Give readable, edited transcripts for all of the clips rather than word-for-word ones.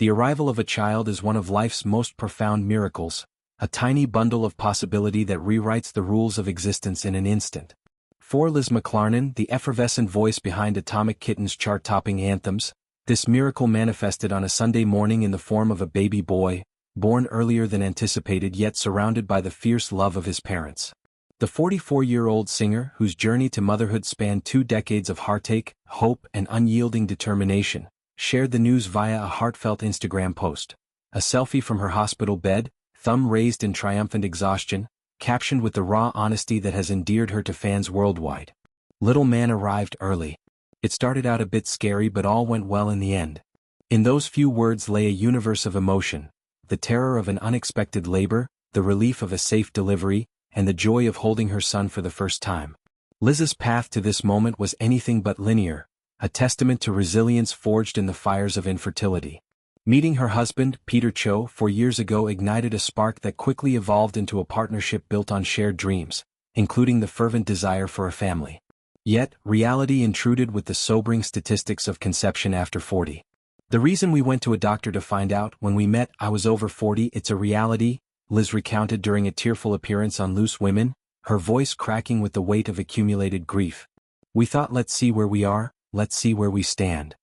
The arrival of a child is one of life's most profound miracles, a tiny bundle of possibility that rewrites the rules of existence in an instant. For Liz McClarnon, the effervescent voice behind Atomic Kitten's chart-topping anthems, this miracle manifested on a Sunday morning in the form of a baby boy, born earlier than anticipated yet surrounded by the fierce love of his parents. The 44-year-old singer, whose journey to motherhood spanned 2 decades of heartache, hope, and unyielding determination, shared the news via a heartfelt Instagram post. A selfie from her hospital bed, thumb raised in triumphant exhaustion, captioned with the raw honesty that has endeared her to fans worldwide. Little man arrived early. It started out a bit scary but all went well in the end. In those few words lay a universe of emotion, the terror of an unexpected labor, the relief of a safe delivery, and the joy of holding her son for the first time. Liz's path to this moment was anything but linear, a testament to resilience forged in the fires of infertility. Meeting her husband, Peter Cho, 4 years ago ignited a spark that quickly evolved into a partnership built on shared dreams, including the fervent desire for a family. Yet, reality intruded with the sobering statistics of conception after 40. The reason we went to a doctor to find out when we met I was over 40, it's a reality, Liz recounted during a tearful appearance on Loose Women, her voice cracking with the weight of accumulated grief. We thought let's see where we are, let's see where we stand.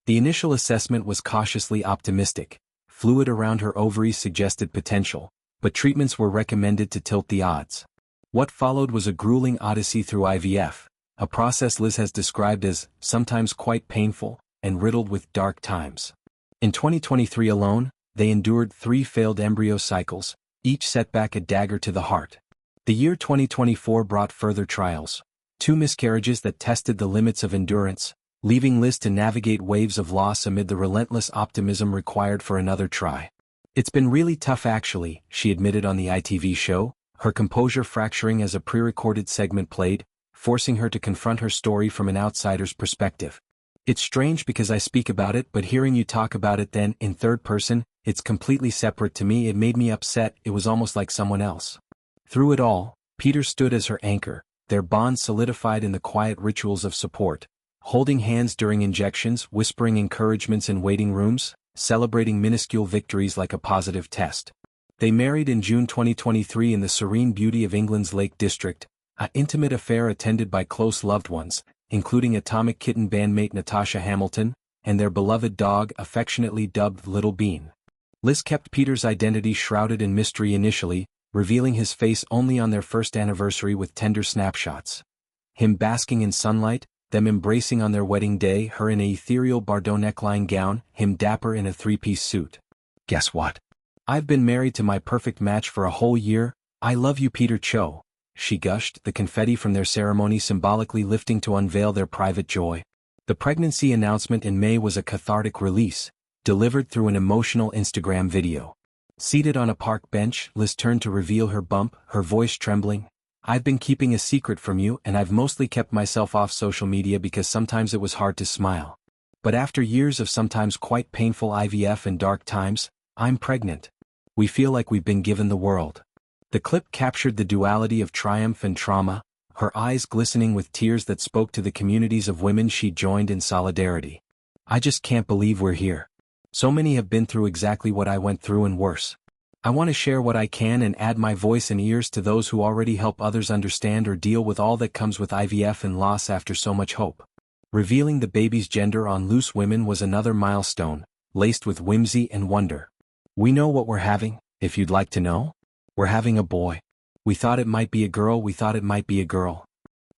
The initial assessment was cautiously optimistic. Fluid around her ovaries suggested potential, but treatments were recommended to tilt the odds. What followed was a grueling odyssey through IVF, a process Liz has described as sometimes quite painful and riddled with dark times. In 2023 alone, they endured 3 failed embryo cycles, each setback a dagger to the heart. The year 2024 brought further trials, 2 miscarriages that tested the limits of endurance, leaving Liz to navigate waves of loss amid the relentless optimism required for another try. It's been really tough actually, she admitted on the ITV show, her composure fracturing as a pre-recorded segment played, forcing her to confront her story from an outsider's perspective. It's strange because I speak about it, but hearing you talk about it then, in third person, it's completely separate to me. It made me upset, it was almost like someone else. Through it all, Peter stood as her anchor, their bond solidified in the quiet rituals of support, holding hands during injections, whispering encouragements in waiting rooms, celebrating minuscule victories like a positive test. They married in June 2023 in the serene beauty of England's Lake District, an intimate affair attended by close loved ones, including Atomic Kitten bandmate Natasha Hamilton, and their beloved dog affectionately dubbed Little Bean. Liz kept Peter's identity shrouded in mystery initially, revealing his face only on their first anniversary with tender snapshots. Him basking in sunlight, them embracing on their wedding day, her in an ethereal Bardot neckline gown, him dapper in a 3-piece suit. Guess what? I've been married to my perfect match for a whole year. I love you, Peter Cho, she gushed, the confetti from their ceremony symbolically lifting to unveil their private joy. The pregnancy announcement in May was a cathartic release, delivered through an emotional Instagram video. Seated on a park bench, Liz turned to reveal her bump, her voice trembling. I've been keeping a secret from you and I've mostly kept myself off social media because sometimes it was hard to smile. But after years of sometimes quite painful IVF and dark times, I'm pregnant. We feel like we've been given the world. The clip captured the duality of triumph and trauma, her eyes glistening with tears that spoke to the communities of women she joined in solidarity. I just can't believe we're here. So many have been through exactly what I went through and worse. I want to share what I can and add my voice and ears to those who already help others understand or deal with all that comes with IVF and loss after so much hope. Revealing the baby's gender on Loose Women was another milestone, laced with whimsy and wonder. We know what we're having, if you'd like to know. We're having a boy. We thought it might be a girl, we thought it might be a girl.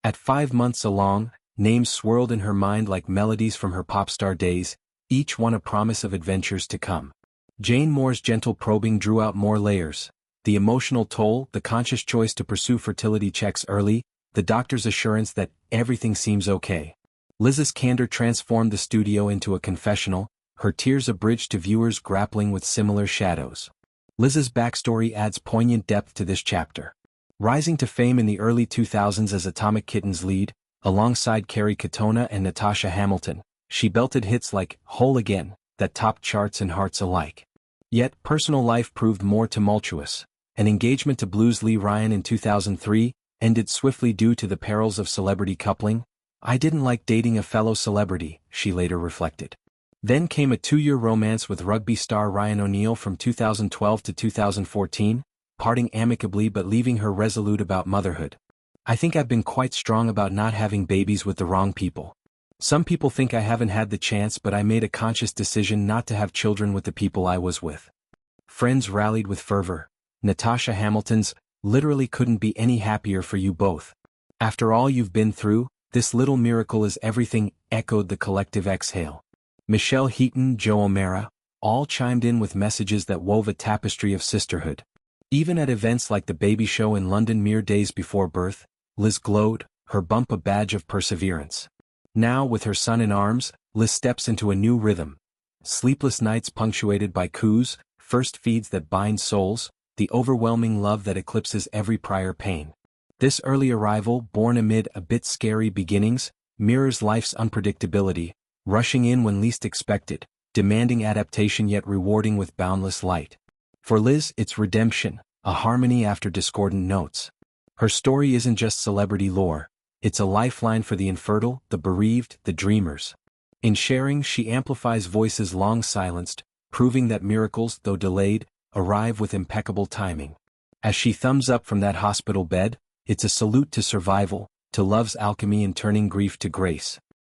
At 5 months along, names swirled in her mind like melodies from her pop star days, each one a promise of adventures to come. Jane Moore's gentle probing drew out more layers. The emotional toll, the conscious choice to pursue fertility checks early, the doctor's assurance that everything seems okay. Liz's candor transformed the studio into a confessional, her tears a bridge to viewers grappling with similar shadows. Liz's backstory adds poignant depth to this chapter. Rising to fame in the early 2000s as Atomic Kitten's lead, alongside Carrie Katona and Natasha Hamilton, she belted hits like Whole Again that topped charts and hearts alike. Yet, personal life proved more tumultuous. An engagement to Blues Lee Ryan in 2003 ended swiftly due to the perils of celebrity coupling. I didn't like dating a fellow celebrity, she later reflected. Then came a 2-year romance with rugby star Ryan O'Neal from 2012 to 2014, parting amicably but leaving her resolute about motherhood. I think I've been quite strong about not having babies with the wrong people. Some people think I haven't had the chance, but I made a conscious decision not to have children with the people I was with. Friends rallied with fervor. Natasha Hamilton's, "Literally couldn't be any happier for you both. After all you've been through, this little miracle is everything," echoed the collective exhale. Michelle Heaton, Joe O'Mara, all chimed in with messages that wove a tapestry of sisterhood. Even at events like the baby show in London mere days before birth, Liz glowed, her bump a badge of perseverance. Now, with her son in arms, Liz steps into a new rhythm. Sleepless nights punctuated by coups, first feeds that bind souls, the overwhelming love that eclipses every prior pain. This early arrival, born amid a bit scary beginnings, mirrors life's unpredictability, rushing in when least expected, demanding adaptation yet rewarding with boundless light. For Liz, it's redemption, a harmony after discordant notes. Her story isn't just celebrity lore, it's a lifeline for the infertile, the bereaved, the dreamers. In sharing, she amplifies voices long silenced, proving that miracles, though delayed, arrive with impeccable timing. As she thumbs up from that hospital bed, it's a salute to survival, to love's alchemy in turning grief to grace.